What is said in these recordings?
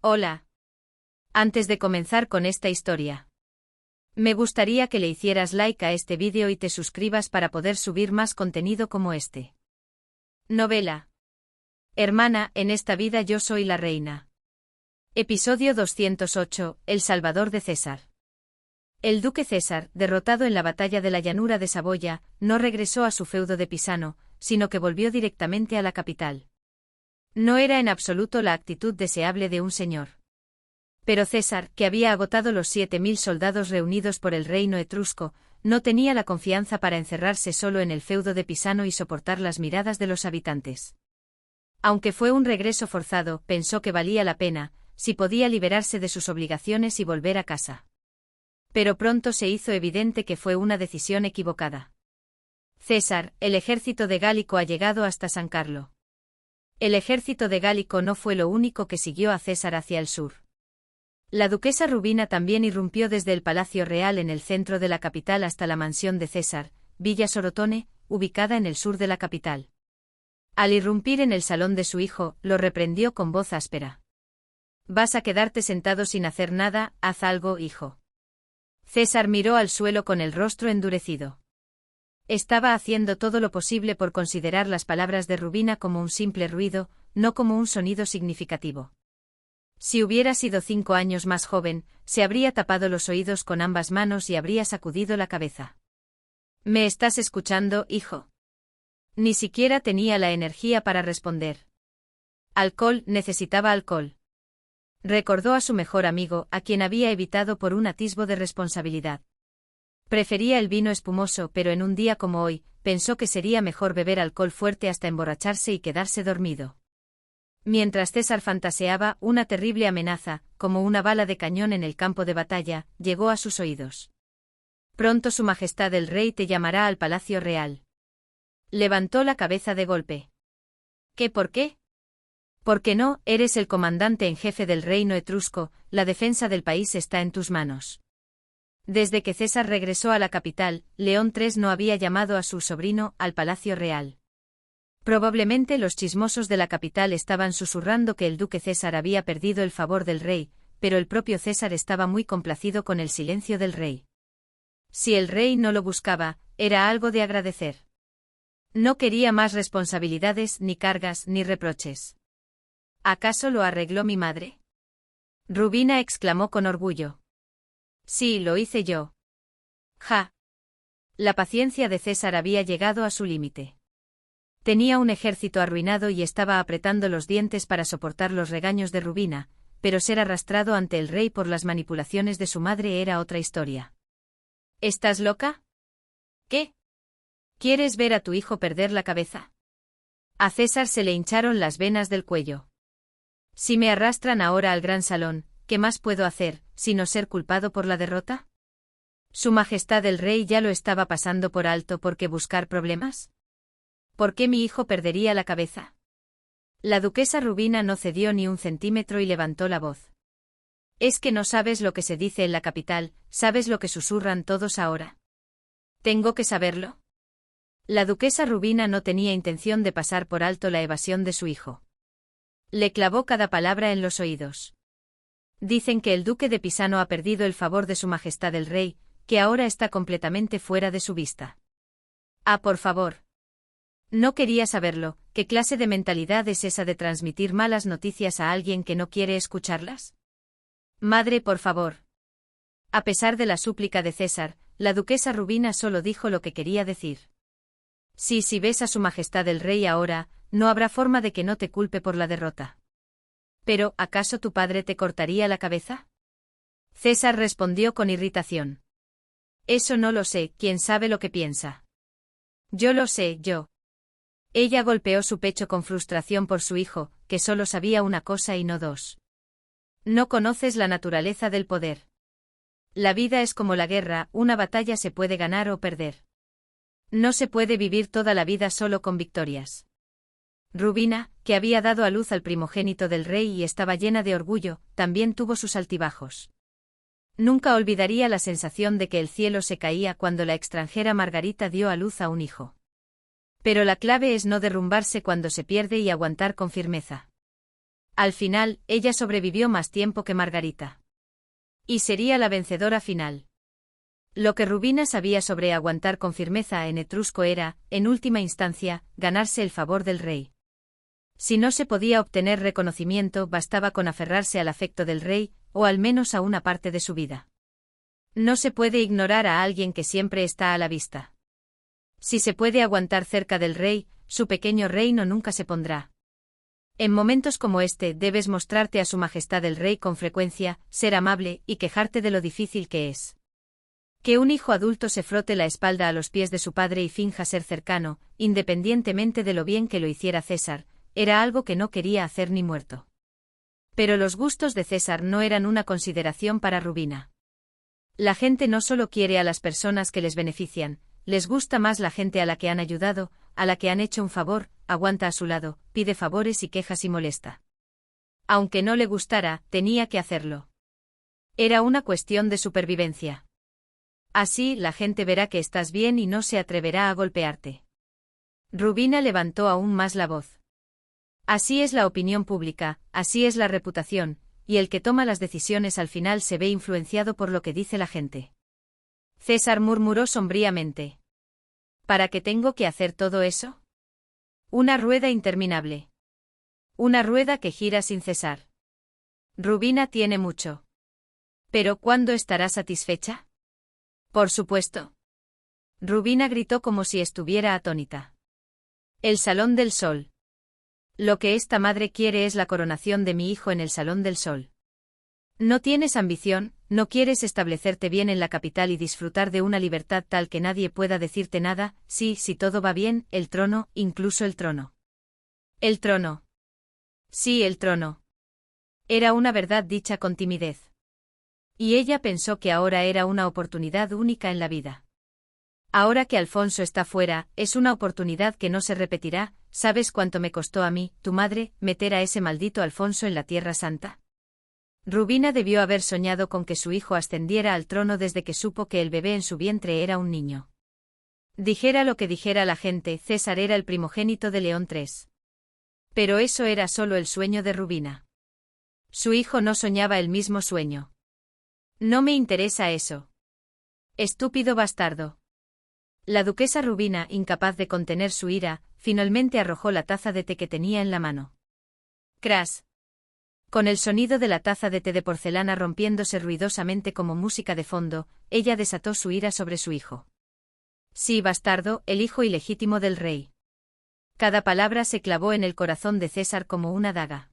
Hola. Antes de comenzar con esta historia, me gustaría que le hicieras like a este vídeo y te suscribas para poder subir más contenido como este. Novela. Hermana, en esta vida yo soy la reina. Episodio 208, El Salvador de César. El duque César, derrotado en la batalla de la llanura de Saboya, no regresó a su feudo de Pisano, sino que volvió directamente a la capital. No era en absoluto la actitud deseable de un señor. Pero César, que había agotado los 7.000 soldados reunidos por el reino etrusco, no tenía la confianza para encerrarse solo en el feudo de Pisano y soportar las miradas de los habitantes. Aunque fue un regreso forzado, pensó que valía la pena, si podía liberarse de sus obligaciones y volver a casa. Pero pronto se hizo evidente que fue una decisión equivocada. César, el ejército de Gálico ha llegado hasta San Carlo. El ejército de Gálico no fue lo único que siguió a César hacia el sur. La duquesa Rubina también irrumpió desde el Palacio Real en el centro de la capital hasta la mansión de César, Villa Sorotone, ubicada en el sur de la capital. Al irrumpir en el salón de su hijo, lo reprendió con voz áspera. «Vas a quedarte sentado sin hacer nada, haz algo, hijo». César miró al suelo con el rostro endurecido. Estaba haciendo todo lo posible por considerar las palabras de Rubina como un simple ruido, no como un sonido significativo. Si hubiera sido 5 años más joven, se habría tapado los oídos con ambas manos y habría sacudido la cabeza. ¿Me estás escuchando, hijo? Ni siquiera tenía la energía para responder. Alcohol, necesitaba alcohol. Recordó a su mejor amigo, a quien había evitado por un atisbo de responsabilidad. Prefería el vino espumoso, pero en un día como hoy, pensó que sería mejor beber alcohol fuerte hasta emborracharse y quedarse dormido. Mientras César fantaseaba, una terrible amenaza, como una bala de cañón en el campo de batalla, llegó a sus oídos. Pronto Su Majestad el Rey te llamará al Palacio Real. Levantó la cabeza de golpe. ¿Qué por qué? Porque no, eres el comandante en jefe del reino etrusco, la defensa del país está en tus manos. Desde que César regresó a la capital, León III no había llamado a su sobrino al Palacio Real. Probablemente los chismosos de la capital estaban susurrando que el duque César había perdido el favor del rey, pero el propio César estaba muy complacido con el silencio del rey. Si el rey no lo buscaba, era algo de agradecer. No quería más responsabilidades, ni cargas, ni reproches. ¿Acaso lo arregló mi madre? Rubina exclamó con orgullo. Sí, lo hice yo. Ja. La paciencia de César había llegado a su límite. Tenía un ejército arruinado y estaba apretando los dientes para soportar los regaños de Rubina, pero ser arrastrado ante el rey por las manipulaciones de su madre era otra historia. ¿Estás loca? ¿Qué? ¿Quieres ver a tu hijo perder la cabeza? A César se le hincharon las venas del cuello. Si me arrastran ahora al gran salón, ¿qué más puedo hacer, sino ser culpado por la derrota? ¿Su Majestad el Rey ya lo estaba pasando por alto por qué buscar problemas? ¿Por qué mi hijo perdería la cabeza? La duquesa Rubina no cedió ni un centímetro y levantó la voz. ¿Es que no sabes lo que se dice en la capital, sabes lo que susurran todos ahora? ¿Tengo que saberlo? La duquesa Rubina no tenía intención de pasar por alto la evasión de su hijo. Le clavó cada palabra en los oídos. Dicen que el duque de Pisano ha perdido el favor de su Majestad el Rey, que ahora está completamente fuera de su vista. Ah, por favor. No quería saberlo. ¿Qué clase de mentalidad es esa de transmitir malas noticias a alguien que no quiere escucharlas? Madre, por favor. A pesar de la súplica de César, la duquesa Rubina solo dijo lo que quería decir. Sí, si ves a su Majestad el Rey ahora, no habrá forma de que no te culpe por la derrota. Pero, ¿acaso tu padre te cortaría la cabeza? César respondió con irritación. Eso no lo sé, ¿quién sabe lo que piensa? Yo lo sé, yo. Ella golpeó su pecho con frustración por su hijo, que solo sabía una cosa y no dos. No conoces la naturaleza del poder. La vida es como la guerra, una batalla se puede ganar o perder. No se puede vivir toda la vida solo con victorias. Rubina, que había dado a luz al primogénito del rey y estaba llena de orgullo, también tuvo sus altibajos. Nunca olvidaría la sensación de que el cielo se caía cuando la extranjera Margarita dio a luz a un hijo. Pero la clave es no derrumbarse cuando se pierde y aguantar con firmeza. Al final, ella sobrevivió más tiempo que Margarita. Y sería la vencedora final. Lo que Rubina sabía sobre aguantar con firmeza en etrusco era, en última instancia, ganarse el favor del rey. Si no se podía obtener reconocimiento, bastaba con aferrarse al afecto del rey, o al menos a una parte de su vida. No se puede ignorar a alguien que siempre está a la vista. Si se puede aguantar cerca del rey, su pequeño reino nunca se pondrá. En momentos como este debes mostrarte a su majestad el rey con frecuencia, ser amable y quejarte de lo difícil que es. Que un hijo adulto se frote la espalda a los pies de su padre y finja ser cercano, independientemente de lo bien que lo hiciera César, era algo que no quería hacer ni muerto. Pero los gustos de César no eran una consideración para Rubina. La gente no solo quiere a las personas que les benefician, les gusta más la gente a la que han ayudado, a la que han hecho un favor, aguanta a su lado, pide favores y quejas y molesta. Aunque no le gustara, tenía que hacerlo. Era una cuestión de supervivencia. Así, la gente verá que estás bien y no se atreverá a golpearte. Rubina levantó aún más la voz. Así es la opinión pública, así es la reputación, y el que toma las decisiones al final se ve influenciado por lo que dice la gente. César murmuró sombríamente. ¿Para qué tengo que hacer todo eso? Una rueda interminable. Una rueda que gira sin cesar. Rubina tiene mucho. ¿Pero cuándo estará satisfecha? Por supuesto. Rubina gritó como si estuviera atónita. El Salón del Sol. Lo que esta madre quiere es la coronación de mi hijo en el Salón del Sol. No tienes ambición, no quieres establecerte bien en la capital y disfrutar de una libertad tal que nadie pueda decirte nada, sí, si todo va bien, el trono, incluso el trono. El trono. Sí, el trono. Era una verdad dicha con timidez. Y ella pensó que ahora era una oportunidad única en la vida. Ahora que Alfonso está fuera, es una oportunidad que no se repetirá. ¿Sabes cuánto me costó a mí, tu madre, meter a ese maldito Alfonso en la Tierra Santa? Rubina debió haber soñado con que su hijo ascendiera al trono desde que supo que el bebé en su vientre era un niño. Dijera lo que dijera la gente, César era el primogénito de León III. Pero eso era solo el sueño de Rubina. Su hijo no soñaba el mismo sueño. No me interesa eso. Estúpido bastardo. La duquesa Rubina, incapaz de contener su ira, finalmente arrojó la taza de té que tenía en la mano. Crash. Con el sonido de la taza de té de porcelana rompiéndose ruidosamente como música de fondo, ella desató su ira sobre su hijo. Sí, bastardo, el hijo ilegítimo del rey. Cada palabra se clavó en el corazón de César como una daga.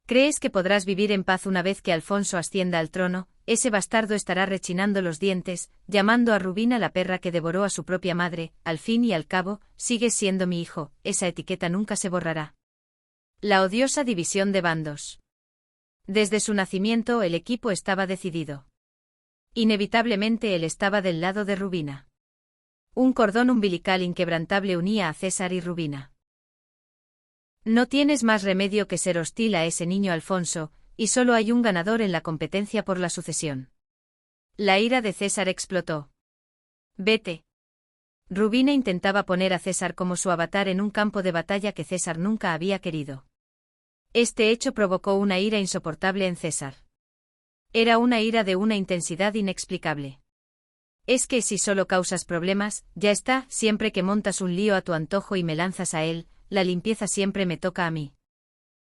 ¿Crees que podrás vivir en paz una vez que Alfonso ascienda al trono? Ese bastardo estará rechinando los dientes, llamando a Rubina la perra que devoró a su propia madre. Al fin y al cabo, sigues siendo mi hijo, esa etiqueta nunca se borrará. La odiosa división de bandos. Desde su nacimiento el equipo estaba decidido. Inevitablemente él estaba del lado de Rubina. Un cordón umbilical inquebrantable unía a César y Rubina. No tienes más remedio que ser hostil a ese niño Alfonso, y solo hay un ganador en la competencia por la sucesión. La ira de César explotó. Vete. Rubina intentaba poner a César como su avatar en un campo de batalla que César nunca había querido. Este hecho provocó una ira insoportable en César. Era una ira de una intensidad inexplicable. Es que si solo causas problemas, ya está, siempre que montas un lío a tu antojo y me lanzas a él, la limpieza siempre me toca a mí.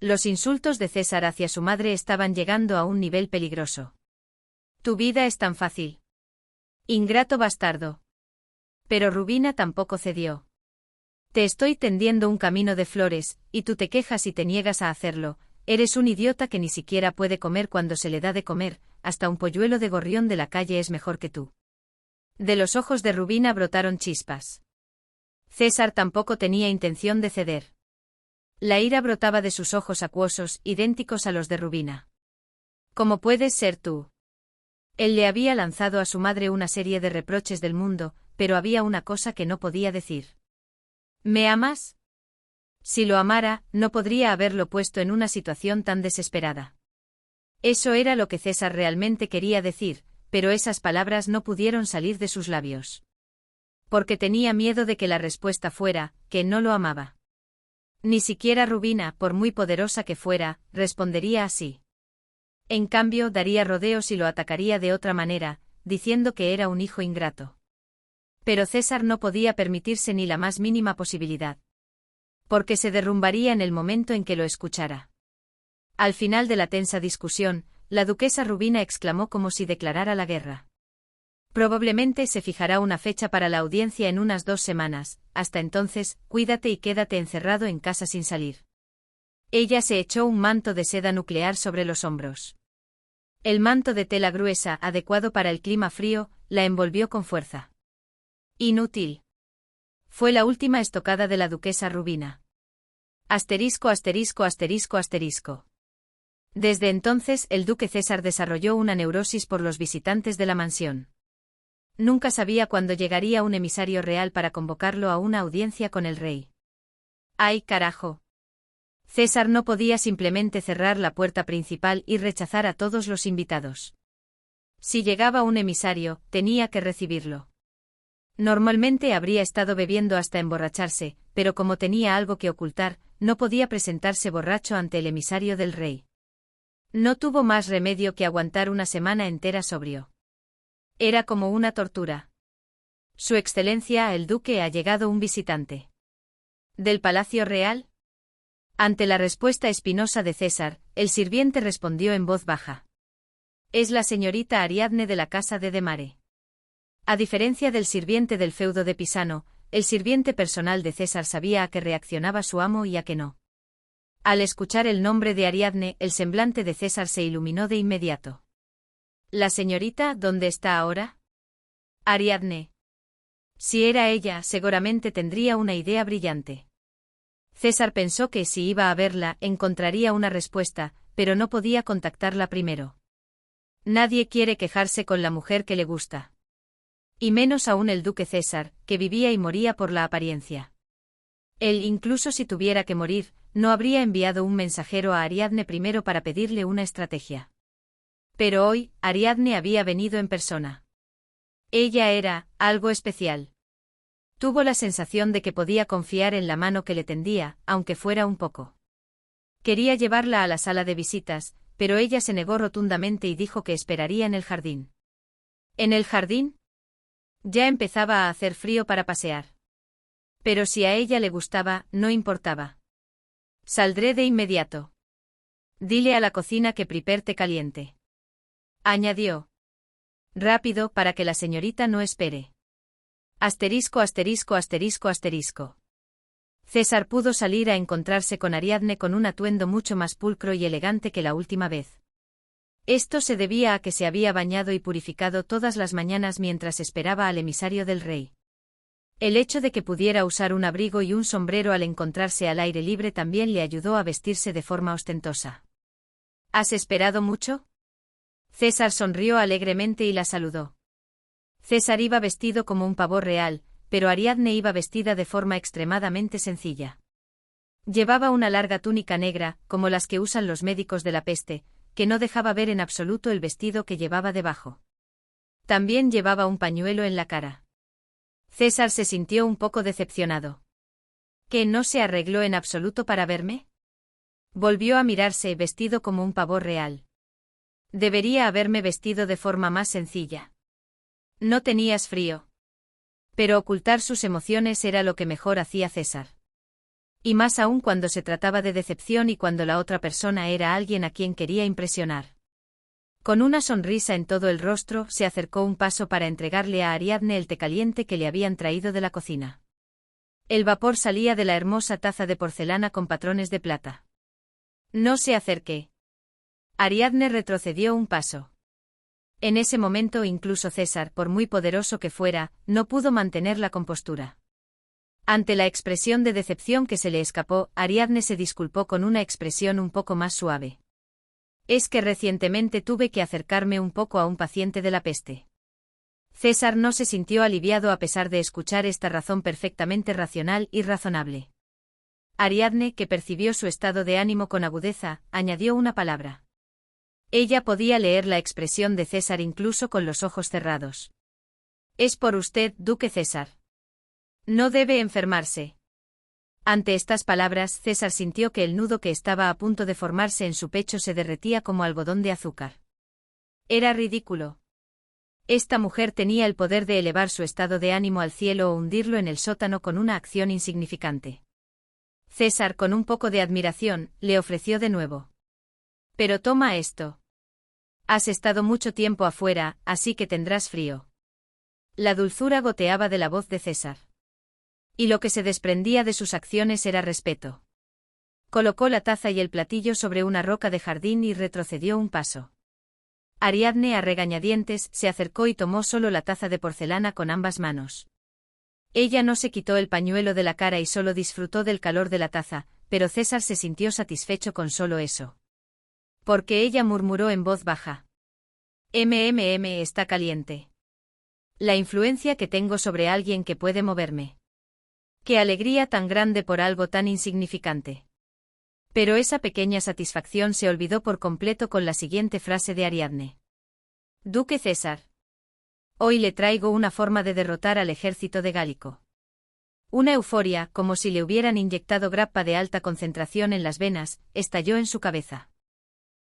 Los insultos de César hacia su madre estaban llegando a un nivel peligroso. Tu vida es tan fácil. Ingrato bastardo. Pero Rubina tampoco cedió. Te estoy tendiendo un camino de flores, y tú te quejas y te niegas a hacerlo. Eres un idiota que ni siquiera puede comer cuando se le da de comer, hasta un polluelo de gorrión de la calle es mejor que tú. De los ojos de Rubina brotaron chispas. César tampoco tenía intención de ceder. La ira brotaba de sus ojos acuosos, idénticos a los de Rubina. ¿Cómo puedes ser tú? Él le había lanzado a su madre una serie de reproches del mundo, pero había una cosa que no podía decir. ¿Me amas? Si lo amara, no podría haberlo puesto en una situación tan desesperada. Eso era lo que César realmente quería decir, pero esas palabras no pudieron salir de sus labios. Porque tenía miedo de que la respuesta fuera, que no lo amaba. Ni siquiera Rubina, por muy poderosa que fuera, respondería así. En cambio, daría rodeos y lo atacaría de otra manera, diciendo que era un hijo ingrato. Pero César no podía permitirse ni la más mínima posibilidad. Porque se derrumbaría en el momento en que lo escuchara. Al final de la tensa discusión, la duquesa Rubina exclamó como si declarara la guerra. Probablemente se fijará una fecha para la audiencia en unas 2 semanas, hasta entonces, cuídate y quédate encerrado en casa sin salir. Ella se echó un manto de seda nuclear sobre los hombros. El manto de tela gruesa, adecuado para el clima frío, la envolvió con fuerza. Inútil. Fue la última estocada de la duquesa Rubina. Asterisco asterisco asterisco asterisco. Desde entonces el duque César desarrolló una neurosis por los visitantes de la mansión. Nunca sabía cuándo llegaría un emisario real para convocarlo a una audiencia con el rey. ¡Ay, carajo! César no podía simplemente cerrar la puerta principal y rechazar a todos los invitados. Si llegaba un emisario, tenía que recibirlo. Normalmente habría estado bebiendo hasta emborracharse, pero como tenía algo que ocultar, no podía presentarse borracho ante el emisario del rey. No tuvo más remedio que aguantar una semana entera sobrio. Era como una tortura. Su Excelencia el Duque, ha llegado un visitante. ¿Del Palacio Real? Ante la respuesta espinosa de César, el sirviente respondió en voz baja. Es la señorita Ariadne de la casa de Demare. A diferencia del sirviente del feudo de Pisano, el sirviente personal de César sabía a qué reaccionaba su amo y a qué no. Al escuchar el nombre de Ariadne, el semblante de César se iluminó de inmediato. ¿La señorita dónde está ahora? Ariadne. Si era ella, seguramente tendría una idea brillante. César pensó que si iba a verla, encontraría una respuesta, pero no podía contactarla primero. Nadie quiere quejarse con la mujer que le gusta. Y menos aún el duque César, que vivía y moría por la apariencia. Él, incluso si tuviera que morir, no habría enviado un mensajero a Ariadne primero para pedirle una estrategia. Pero hoy, Ariadne había venido en persona. Ella era algo especial. Tuvo la sensación de que podía confiar en la mano que le tendía, aunque fuera un poco. Quería llevarla a la sala de visitas, pero ella se negó rotundamente y dijo que esperaría en el jardín. ¿En el jardín? Ya empezaba a hacer frío para pasear. Pero si a ella le gustaba, no importaba. Saldré de inmediato. Dile a la cocina que prepare té caliente. Añadió. Rápido, para que la señorita no espere. Asterisco asterisco asterisco asterisco. César pudo salir a encontrarse con Ariadne con un atuendo mucho más pulcro y elegante que la última vez. Esto se debía a que se había bañado y purificado todas las mañanas mientras esperaba al emisario del rey. El hecho de que pudiera usar un abrigo y un sombrero al encontrarse al aire libre también le ayudó a vestirse de forma ostentosa. ¿Has esperado mucho? César sonrió alegremente y la saludó. César iba vestido como un pavo real, pero Ariadne iba vestida de forma extremadamente sencilla. Llevaba una larga túnica negra, como las que usan los médicos de la peste, que no dejaba ver en absoluto el vestido que llevaba debajo. También llevaba un pañuelo en la cara. César se sintió un poco decepcionado. ¿Que no se arregló en absoluto para verme? Volvió a mirarse vestido como un pavo real. Debería haberme vestido de forma más sencilla. No tenías frío. Pero ocultar sus emociones era lo que mejor hacía César. Y más aún cuando se trataba de decepción y cuando la otra persona era alguien a quien quería impresionar. Con una sonrisa en todo el rostro, se acercó un paso para entregarle a Ariadne el té caliente que le habían traído de la cocina. El vapor salía de la hermosa taza de porcelana con patrones de plata. No se acerque. Ariadne retrocedió un paso. En ese momento incluso César, por muy poderoso que fuera, no pudo mantener la compostura. Ante la expresión de decepción que se le escapó, Ariadne se disculpó con una expresión un poco más suave. Es que recientemente tuve que acercarme un poco a un paciente de la peste. César no se sintió aliviado a pesar de escuchar esta razón perfectamente racional y razonable. Ariadne, que percibió su estado de ánimo con agudeza, añadió una palabra. Ella podía leer la expresión de César incluso con los ojos cerrados. Es por usted, duque César. No debe enfermarse. Ante estas palabras, César sintió que el nudo que estaba a punto de formarse en su pecho se derretía como algodón de azúcar. Era ridículo. Esta mujer tenía el poder de elevar su estado de ánimo al cielo o hundirlo en el sótano con una acción insignificante. César, con un poco de admiración, le ofreció de nuevo. Pero toma esto. Has estado mucho tiempo afuera, así que tendrás frío. La dulzura goteaba de la voz de César. Y lo que se desprendía de sus acciones era respeto. Colocó la taza y el platillo sobre una roca de jardín y retrocedió un paso. Ariadne, a regañadientes, se acercó y tomó solo la taza de porcelana con ambas manos. Ella no se quitó el pañuelo de la cara y solo disfrutó del calor de la taza, pero César se sintió satisfecho con solo eso. Porque ella murmuró en voz baja. Está caliente. La influencia que tengo sobre alguien que puede moverme. Qué alegría tan grande por algo tan insignificante. Pero esa pequeña satisfacción se olvidó por completo con la siguiente frase de Ariadne. Duque César. Hoy le traigo una forma de derrotar al ejército de Gálico. Una euforia, como si le hubieran inyectado grappa de alta concentración en las venas, estalló en su cabeza.